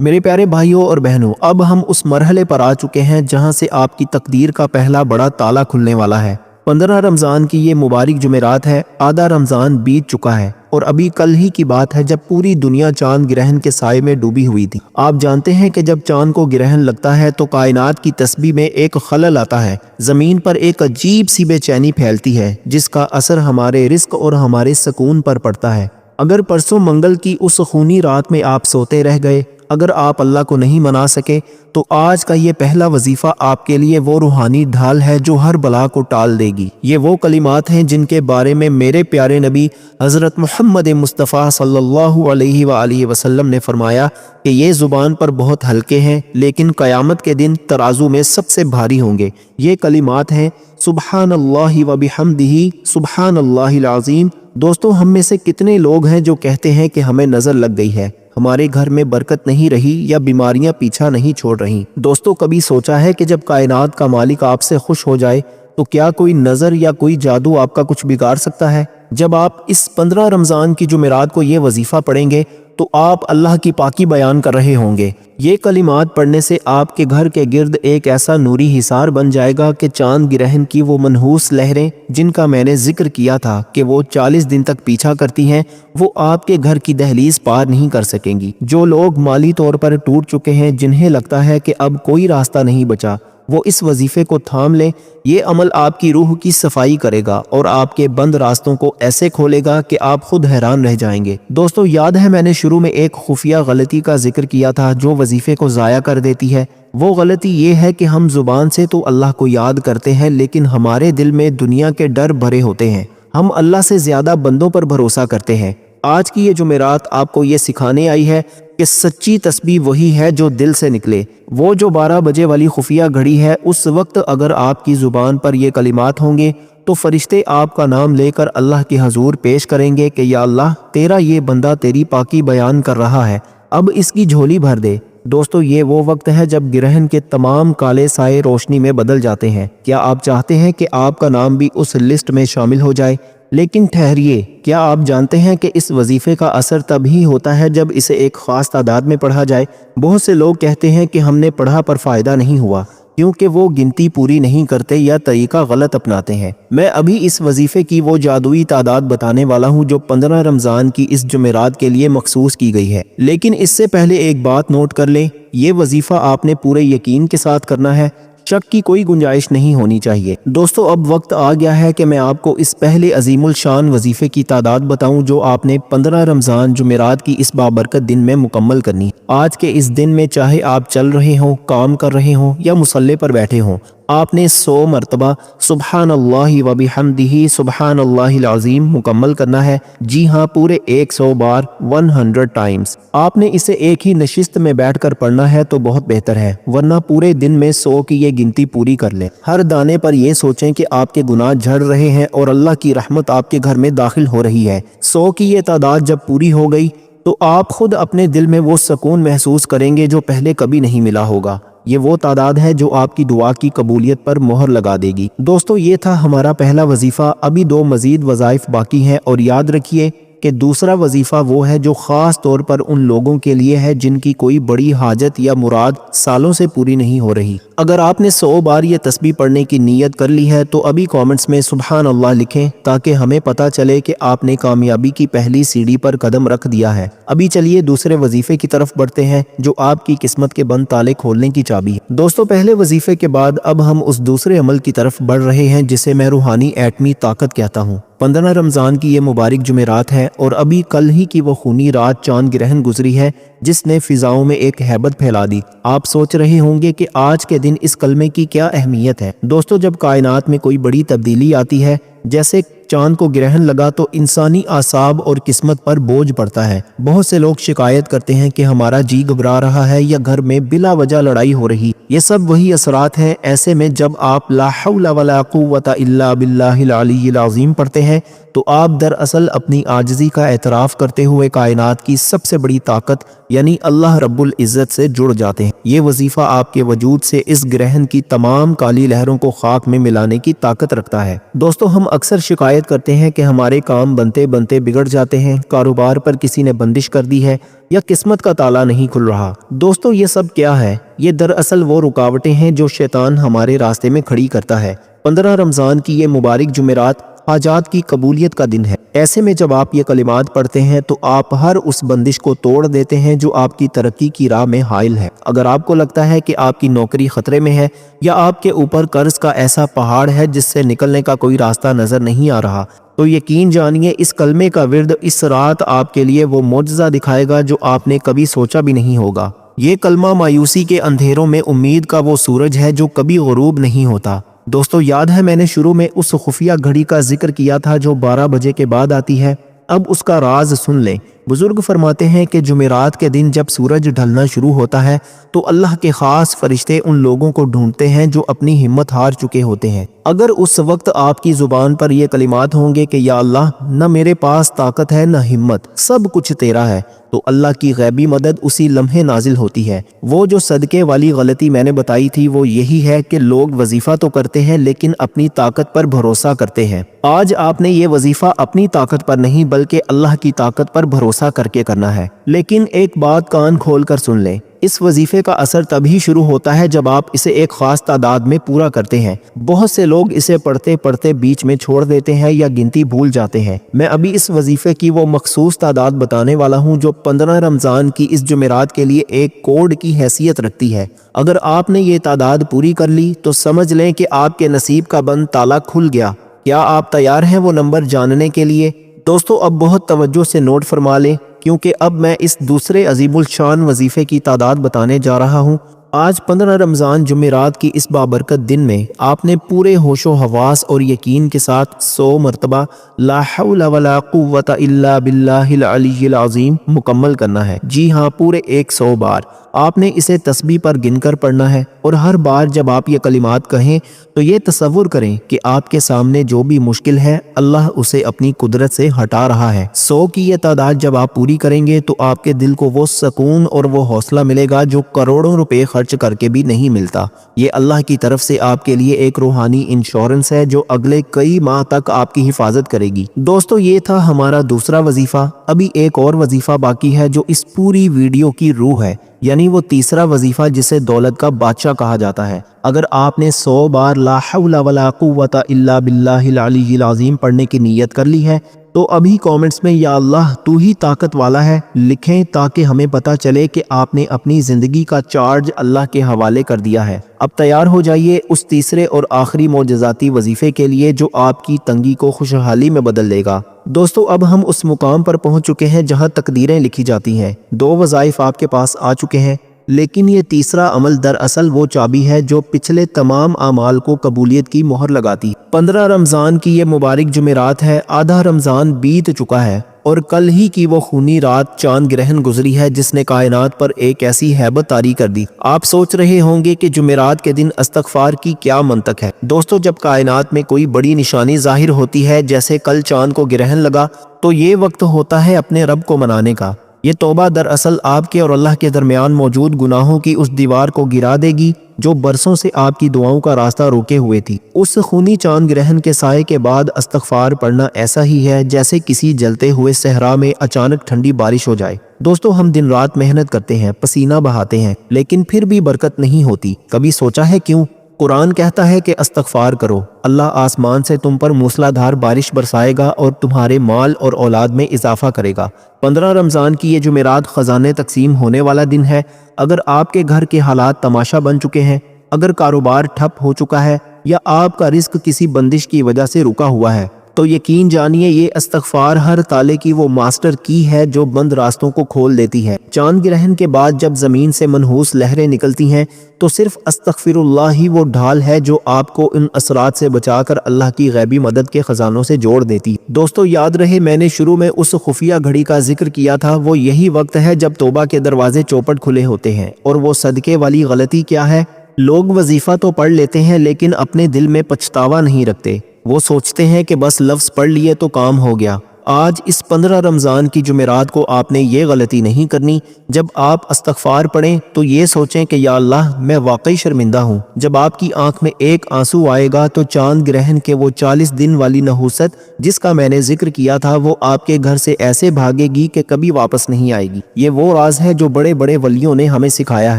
میرے پیارے بھائیوں اور بہنوں، اب ہم اس مرحلے پر آ چکے ہیں جہاں سے آپ کی تقدیر کا پہلا بڑا تالا کھلنے والا ہے۔ 15 رمضان کی یہ مبارک جمعرات ہے، آدھا رمضان بیت چکا ہے اور ابھی کل ہی کی بات ہے جب پوری دنیا چاند گرہن کے سائے میں ڈوبی ہوئی تھی۔ آپ جانتے ہیں کہ جب چاند کو گرہن لگتا ہے تو کائنات کی تسبیح میں ایک خلل آتا ہے، زمین پر ایک عجیب سی بے چینی پھیلتی ہے جس کا اثر ہمارے رزق اور ہمارے سکون پر پڑتا ہے۔ اگر پرسوں منگل کی اس خونی رات میں آپ سوتے رہ گئے، اگر آپ اللہ کو نہیں منا سکے، تو آج کا یہ پہلا وظیفہ آپ کے لیے وہ روحانی ڈھال ہے جو ہر بلا کو ٹال دے گی۔ یہ وہ کلمات ہیں جن کے بارے میں میرے پیارے نبی حضرت محمد مصطفیٰ صلی اللہ علیہ وآلہ وسلم نے فرمایا کہ یہ زبان پر بہت ہلکے ہیں لیکن قیامت کے دن ترازو میں سب سے بھاری ہوں گے۔ یہ کلمات ہیں سبحان اللہ و بحمدہ سبحان اللہ العظیم۔ دوستو، ہم میں سے کتنے لوگ ہیں جو کہتے ہیں کہ ہمیں نظر لگ گئی ہے، ہمارے گھر میں برکت نہیں رہی یا بیماریاں پیچھا نہیں چھوڑ رہی؟ دوستو، کبھی سوچا ہے کہ جب کائنات کا مالک آپ سے خوش ہو جائے تو کیا کوئی نظر یا کوئی جادو آپ کا کچھ بگاڑ سکتا ہے؟ جب آپ اس 15 رمضان کی جمعرات کو یہ وظیفہ پڑھیں گے تو آپ اللہ کی پاکی بیان کر رہے ہوں گے۔ یہ کلمات پڑھنے سے آپ کے گھر کے گرد ایک ایسا نوری حصار بن جائے گا کہ چاند گرہن کی وہ منحوس لہریں جن کا میں نے ذکر کیا تھا کہ وہ 40 دن تک پیچھا کرتی ہیں، وہ آپ کے گھر کی دہلیز پار نہیں کر سکیں گی۔ جو لوگ مالی طور پر ٹوٹ چکے ہیں، جنہیں لگتا ہے کہ اب کوئی راستہ نہیں بچا، وہ اس وظیفے کو تھام لیں۔ یہ عمل آپ کی روح کی صفائی کرے گا اور آپ کے بند راستوں کو ایسے کھولے گا کہ آپ خود حیران رہ جائیں گے۔ دوستو، یاد ہے میں نے شروع میں ایک خفیہ غلطی کا ذکر کیا تھا جو وظیفے کو ضائع کر دیتی ہے۔ وہ غلطی یہ ہے کہ ہم زبان سے تو اللہ کو یاد کرتے ہیں لیکن ہمارے دل میں دنیا کے ڈر بھرے ہوتے ہیں۔ ہم اللہ سے زیادہ بندوں پر بھروسہ کرتے ہیں۔ آج کی یہ جمعرات آپ کو یہ سکھانے آئی ہے کہ سچی تسبیح وہی ہے جو دل سے نکلے۔ وہ جو 12 بجے والی خفیہ گھڑی ہے، اس وقت اگر آپ کی زبان پر یہ کلمات ہوں گے تو فرشتے آپ کا نام لے کر اللہ کے حضور پیش کریں گے کہ یا اللہ، تیرا یہ بندہ تیری پاکی بیان کر رہا ہے، اب اس کی جھولی بھر دے۔ دوستو، یہ وہ وقت ہے جب گرہن کے تمام کالے سائے روشنی میں بدل جاتے ہیں۔ کیا آپ چاہتے ہیں کہ آپ کا نام بھی اس لسٹ میں شامل ہو جائے؟ لیکن ٹھہریے، کیا آپ جانتے ہیں کہ اس وظیفے کا اثر تب ہی ہوتا ہے جب اسے ایک خاص تعداد میں پڑھا جائے؟ بہت سے لوگ کہتے ہیں کہ ہم نے پڑھا پر فائدہ نہیں ہوا کیونکہ وہ گنتی پوری نہیں کرتے یا طریقہ غلط اپناتے ہیں۔ میں ابھی اس وظیفے کی وہ جادوئی تعداد بتانے والا ہوں جو 15 رمضان کی اس جمعرات کے لیے مخصوص کی گئی ہے، لیکن اس سے پہلے ایک بات نوٹ کر لیں، یہ وظیفہ آپ نے پورے یقین کے ساتھ کرنا ہے، شک کی کوئی گنجائش نہیں ہونی چاہیے۔ دوستو، اب وقت آ گیا ہے کہ میں آپ کو اس پہلے عظیم الشان وظیفے کی تعداد بتاؤں جو آپ نے 15 رمضان جمعرات کی اس بابرکت دن میں مکمل کرنی۔ آج کے اس دن میں چاہے آپ چل رہے ہوں، کام کر رہے ہوں یا مصلی پر بیٹھے ہوں، آپ نے 100 مرتبہ سبحان اللہ و بحمدہ سبحان اللہ العظیم مکمل کرنا ہے۔ جی ہاں، پورے 100 بار، 100 ٹائمز۔ آپ نے اسے ایک ہی نشست میں بیٹھ کر پڑھنا ہے تو بہت بہتر ہے، ورنہ پورے دن میں 100 کی یہ گنتی پوری کر لیں۔ ہر دانے پر یہ سوچیں کہ آپ کے گناہ جھڑ رہے ہیں اور اللہ کی رحمت آپ کے گھر میں داخل ہو رہی ہے۔ 100 کی یہ تعداد جب پوری ہو گئی تو آپ خود اپنے دل میں وہ سکون محسوس کریں گے جو پہلے کبھی نہیں ملا ہوگا۔ یہ وہ تعداد ہے جو آپ کی دعا کی قبولیت پر مہر لگا دے گی۔ دوستو، یہ تھا ہمارا پہلا وظیفہ، ابھی 2 مزید وظائف باقی ہیں، اور یاد رکھیے کہ دوسرا وظیفہ وہ ہے جو خاص طور پر ان لوگوں کے لیے ہے جن کی کوئی بڑی حاجت یا مراد سالوں سے پوری نہیں ہو رہی۔ اگر آپ نے 100 بار یہ تسبیح پڑھنے کی نیت کر لی ہے تو ابھی کامنٹس میں سبحان اللہ لکھیں تاکہ ہمیں پتہ چلے کہ آپ نے کامیابی کی پہلی سیڑھی پر قدم رکھ دیا ہے۔ ابھی چلیے دوسرے وظیفے کی طرف بڑھتے ہیں جو آپ کی قسمت کے بند تالے کھولنے کی چابی ہے۔ دوستو، پہلے وظیفے کے بعد اب ہم اس دوسرے عمل کی طرف بڑھ رہے ہیں جسے میں روحانی ایٹمی طاقت کہتا ہوں۔ 15 رمضان کی یہ مبارک جمعرات ہے اور ابھی کل ہی کی وہ خونی رات چاند گرہن گزری ہے جس نے فضاؤں میں ایک ہیبت پھیلا دی۔ آپ سوچ رہے ہوں گے کہ آج کے دن اس کلمے کی کیا اہمیت ہے۔ دوستو، جب کائنات میں کوئی بڑی تبدیلی آتی ہے، جیسے چاند کو گرہن لگا، تو انسانی اعصاب اور قسمت پر بوجھ پڑتا ہے۔ بہت سے لوگ شکایت کرتے ہیں کہ ہمارا جی گھبرا رہا ہے یا گھر میں بلا وجہ لڑائی ہو رہی۔ یہ سب وہی اثرات ہیں۔ ایسے میں جب آپ لا حول ولا قوت الا باللہ العلی العظیم پڑھتے ہیں تو آپ دراصل اپنی عاجزی کا اعتراف کرتے ہوئے کائنات کی سب سے بڑی طاقت یعنی اللہ رب العزت سے جڑ جاتے ہیں۔ یہ وظیفہ آپ کے وجود سے اس گرہن کی تمام کالی لہروں کو خاک میں ملانے کی طاقت رکھتا ہے۔ دوستو، ہم اکثر شکایت شکایت کرتے ہیں کہ ہمارے کام بنتے بنتے بگڑ جاتے ہیں، کاروبار پر کسی نے بندش کر دی ہے یا قسمت کا تالا نہیں کھل رہا۔ دوستو یہ سب کیا ہے؟ یہ دراصل وہ رکاوٹیں ہیں جو شیطان ہمارے راستے میں کھڑی کرتا ہے۔ 15 رمضان کی یہ مبارک جمعرات حاجات کی قبولیت کا دن ہے۔ ایسے میں جب آپ یہ کلمات پڑھتے ہیں تو آپ ہر اس بندش کو توڑ دیتے ہیں جو آپ کی ترقی کی راہ میں حائل ہے۔ اگر آپ کو لگتا ہے کہ آپ کی نوکری خطرے میں ہے یا آپ کے اوپر قرض کا ایسا پہاڑ ہے جس سے نکلنے کا کوئی راستہ نظر نہیں آ رہا، تو یقین جانیے اس کلمے کا ورد اس رات آپ کے لیے وہ معجزہ دکھائے گا جو آپ نے کبھی سوچا بھی نہیں ہوگا۔ یہ کلمہ مایوسی کے اندھیروں میں امید کا وہ سورج ہے جو کبھی غروب نہیں ہوتا۔ دوستو یاد ہے میں نے شروع میں اس خفیہ گھڑی کا ذکر کیا تھا جو 12 بجے کے بعد آتی ہے؟ اب اس کا راز سن لیں۔ بزرگ فرماتے ہیں کہ جمعرات کے دن جب سورج ڈھلنا شروع ہوتا ہے تو اللہ کے خاص فرشتے ان لوگوں کو ڈھونڈتے ہیں جو اپنی ہمت ہار چکے ہوتے ہیں۔ اگر اس وقت آپ کی زبان پر یہ کلمات ہوں گے کہ یا اللہ، نہ میرے پاس طاقت ہے نہ ہمت، سب کچھ تیرا ہے، تو اللہ کی غیبی مدد اسی لمحے نازل ہوتی ہے۔ وہ جو صدقے والی غلطی میں نے بتائی تھی وہ یہی ہے کہ لوگ وظیفہ تو کرتے ہیں لیکن اپنی طاقت پر بھروسہ کرتے ہیں۔ آج آپ نے یہ وظیفہ اپنی طاقت پر نہیں بلکہ اللہ کی طاقت پر بھروسہ کر کے کرنا ہے۔ لیکن ایک بات کان کھول کر سن لیں، اس وظیفے کا اثر تبھی شروع ہوتا ہے جب آپ اسے ایک خاص تعداد میں پورا کرتے ہیں۔ بہت سے لوگ اسے پڑھتے پڑھتے بیچ میں چھوڑ دیتے ہیں یا گنتی بھول جاتے ہیں۔ میں ابھی اس وظیفے کی وہ مخصوص تعداد بتانے والا ہوں جو 15 رمضان کی اس جمعرات کے لیے ایک کوڈ کی حیثیت رکھتی ہے۔ اگر آپ نے یہ تعداد پوری کر لی تو سمجھ لیں کہ آپ کے نصیب کا بند تالا کھل گیا۔ کیا آپ تیار ہیں وہ نمبر جاننے کے لیے؟ دوستو اب بہت توجہ سے نوٹ فرما لیں کیونکہ اب میں اس دوسرے عظیم الشان وظیفے کی تعداد بتانے جا رہا ہوں۔ آج 15 رمضان جمعرات کی اس بابرکت دن میں آپ نے پورے ہوش و حواس اور یقین کے ساتھ 100 مرتبہ لا حول ولا قوت الا باللہ العلی العظیم مکمل کرنا ہے۔ جی ہاں، پورے 100 بار آپ نے اسے تسبیح پر گن کر پڑھنا ہے، اور ہر بار جب آپ یہ کلمات کہیں تو یہ تصور کریں کہ آپ کے سامنے جو بھی مشکل ہے اللہ اسے اپنی قدرت سے ہٹا رہا ہے۔ 100 کی یہ تعداد جب آپ پوری کریں گے تو آپ کے دل کو وہ سکون اور وہ حوصلہ ملے گا جو کروڑوں روپے خرچ کر کے بھی نہیں ملتا۔ یہ اللہ کی طرف سے آپ کے لیے ایک روحانی انشورنس ہے جو اگلے کئی ماہ تک آپ کی حفاظت کرے گی۔ دوستو یہ تھا ہمارا دوسرا وظیفہ۔ ابھی ایک اور وظیفہ باقی ہے جو اس پوری ویڈیو کی روح ہے، یعنی وہ تیسرا وظیفہ جسے دولت کا بادشاہ کہا جاتا ہے۔ اگر آپ نے 100 بار لا حول ولا قوت الا باللہ العلی العظیم پڑھنے کی نیت کر لی ہے تو ابھی کامنٹس میں یا اللہ تو ہی طاقت والا ہے لکھیں تاکہ ہمیں پتہ چلے کہ آپ نے اپنی زندگی کا چارج اللہ کے حوالے کر دیا ہے۔ اب تیار ہو جائیے اس تیسرے اور آخری معجزاتی وظیفے کے لیے جو آپ کی تنگی کو خوشحالی میں بدل دے گا۔ دوستو اب ہم اس مقام پر پہنچ چکے ہیں جہاں تقدیریں لکھی جاتی ہیں۔ 2 وظائف آپ کے پاس آ چکے ہیں، لیکن یہ تیسرا عمل دراصل وہ چابی ہے جو پچھلے تمام اعمال کو قبولیت کی مہر لگاتی۔ 15 رمضان کی یہ مبارک جمعرات ہے، آدھا رمضان بیت چکا ہے اور کل ہی کی وہ خونی رات چاند گرہن گزری ہے جس نے کائنات پر ایک ایسی ہیبت طاری کر دی۔ آپ سوچ رہے ہوں گے کہ جمعرات کے دن استغفار کی کیا منطق ہے؟ دوستو جب کائنات میں کوئی بڑی نشانی ظاہر ہوتی ہے جیسے کل چاند کو گرہن لگا تو یہ وقت ہوتا ہے اپنے رب کو منانے کا۔ یہ توبہ دراصل آپ کے اور اللہ کے درمیان موجود گناہوں کی اس دیوار کو گرا دے گی جو برسوں سے آپ کی دعاؤں کا راستہ روکے ہوئے تھی۔ اس خونی چاند گرہن کے سائے کے بعد استغفار پڑھنا ایسا ہی ہے جیسے کسی جلتے ہوئے صحرا میں اچانک ٹھنڈی بارش ہو جائے۔ دوستو ہم دن رات محنت کرتے ہیں، پسینہ بہاتے ہیں، لیکن پھر بھی برکت نہیں ہوتی۔ کبھی سوچا ہے کیوں؟ قرآن کہتا ہے کہ استغفار کرو، اللہ آسمان سے تم پر موسلا دھار بارش برسائے گا اور تمہارے مال اور اولاد میں اضافہ کرے گا۔ 15 رمضان کی یہ جمعرات خزانے تقسیم ہونے والا دن ہے۔ اگر آپ کے گھر کے حالات تماشا بن چکے ہیں، اگر کاروبار ٹھپ ہو چکا ہے یا آپ کا رزق کسی بندش کی وجہ سے رکا ہوا ہے تو یقین جانیے یہ استغفار ہر تالے کی وہ ماسٹر کی ہے جو بند راستوں کو کھول دیتی ہے۔ چاند گرہن کے بعد جب زمین سے منحوس لہریں نکلتی ہیں تو صرف استغفر اللہ ہی وہ ڈھال ہے جو آپ کو ان اثرات سے بچا کر اللہ کی غیبی مدد کے خزانوں سے جوڑ دیتی۔ دوستو یاد رہے میں نے شروع میں اس خفیہ گھڑی کا ذکر کیا تھا، وہ یہی وقت ہے جب توبہ کے دروازے چوپٹ کھلے ہوتے ہیں۔ اور وہ صدقے والی غلطی کیا ہے؟ لوگ وظیفہ تو پڑھ لیتے ہیں لیکن اپنے دل میں پچھتاوا نہیں رکھتے۔ وہ سوچتے ہیں کہ بس لفظ پڑھ لیے تو کام ہو گیا، آج اس 15 رمضان کی جمعرات کو آپ نے یہ غلطی نہیں کرنی۔ جب آپ استغفار پڑھیں تو یہ سوچیں کہ یا اللہ میں واقعی شرمندہ ہوں۔ جب آپ کی آنکھ میں ایک آنسو آئے گا تو چاند گرہن کے وہ 40 دن والی نحوست جس کا میں نے ذکر کیا تھا وہ آپ کے گھر سے ایسے بھاگے گی کہ کبھی واپس نہیں آئے گی۔ یہ وہ راز ہے جو بڑے بڑے ولیوں نے ہمیں سکھایا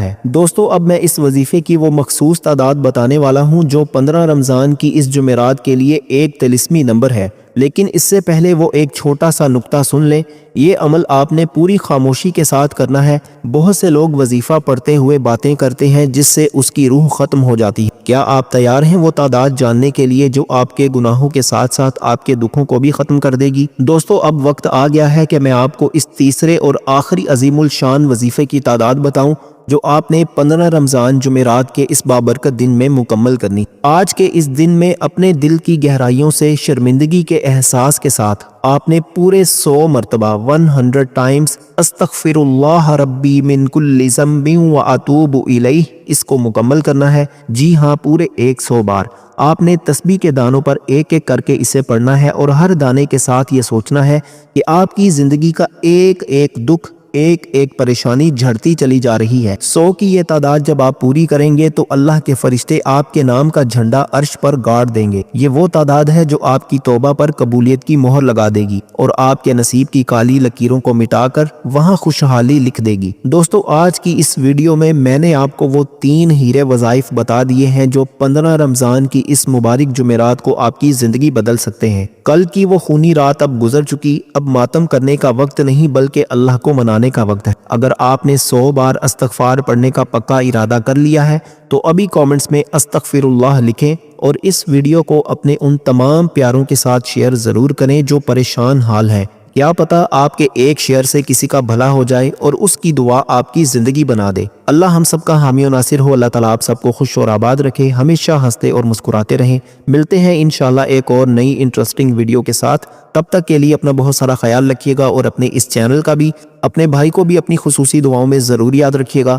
ہے۔ دوستو اب میں اس وظیفے کی وہ مخصوص تعداد بتانے والا ہوں جو 15 رمضان کی اس جمعرات کے لیے ایک طلسمی نمبر ہے، لیکن اس سے پہلے وہ ایک چھوٹا سا نقطہ سن لیں۔ یہ عمل آپ نے پوری خاموشی کے ساتھ کرنا ہے۔ بہت سے لوگ وظیفہ پڑھتے ہوئے باتیں کرتے ہیں جس سے اس کی روح ختم ہو جاتی ہے۔ کیا آپ تیار ہیں وہ تعداد جاننے کے لیے جو آپ کے گناہوں کے ساتھ ساتھ آپ کے دکھوں کو بھی ختم کر دے گی؟ دوستو اب وقت آ گیا ہے کہ میں آپ کو اس تیسرے اور آخری عظیم الشان وظیفے کی تعداد بتاؤں جو آپ نے 15 رمضان جمعرات کے اس بابرکت دن میں مکمل کرنی۔ آج کے اس دن میں اپنے دل کی گہرائیوں سے شرمندگی کے احساس کے ساتھ آپ نے پورے 100 مرتبہ 100 ٹائمز استغفر اللہ ربی من کل ذنب واتوب الیہ اس کو مکمل کرنا ہے۔ جی ہاں، پورے 100 بار آپ نے تسبیح کے دانوں پر ایک ایک کر کے اسے پڑھنا ہے اور ہر دانے کے ساتھ یہ سوچنا ہے کہ آپ کی زندگی کا ایک ایک دکھ، ایک ایک پریشانی جھڑتی چلی جا رہی ہے۔ 100 کی یہ تعداد جب آپ پوری کریں گے تو اللہ کے فرشتے آپ کے نام کا جھنڈا عرش پر گاڑ دیں گے۔ یہ وہ تعداد ہے جو آپ کی توبہ پر قبولیت کی مہر لگا دے گی اور آپ کے نصیب کی کالی لکیروں کو مٹا کر وہاں خوشحالی لکھ دے گی۔ دوستو آج کی اس ویڈیو میں نے آپ کو وہ 3 ہیرے وظائف بتا دیے ہیں جو 15 رمضان کی اس مبارک جمعرات کو آپ کی زندگی بدل سکتے ہیں۔ کل کی وہ خونی رات اب گزر چکی، اب ماتم کرنے کا وقت نہیں بلکہ اللہ کو منانے کا وقت ہے۔ اگر آپ نے 100 بار استغفار پڑھنے کا پکا ارادہ کر لیا ہے تو ابھی کامنٹس میں استغفر اللہ لکھیں اور اس ویڈیو کو اپنے ان تمام پیاروں کے ساتھ شیئر ضرور کریں جو پریشان حال ہیں۔ کیا پتا آپ کے ایک شیئر سے کسی کا بھلا ہو جائے اور اس کی دعا آپ کی زندگی بنا دے۔ اللہ ہم سب کا حامی و ناصر ہو۔ اللہ تعالیٰ آپ سب کو خوش اور آباد رکھے، ہمیشہ ہنستے اور مسکراتے رہیں۔ ملتے ہیں انشاءاللہ ایک اور نئی انٹرسٹنگ ویڈیو کے ساتھ۔ تب تک کے لیے اپنا بہت سارا خیال رکھیے گا اور اپنے اس چینل کا بھی، اپنے بھائی کو بھی اپنی خصوصی دعاؤں میں ضرور یاد رکھیے گا۔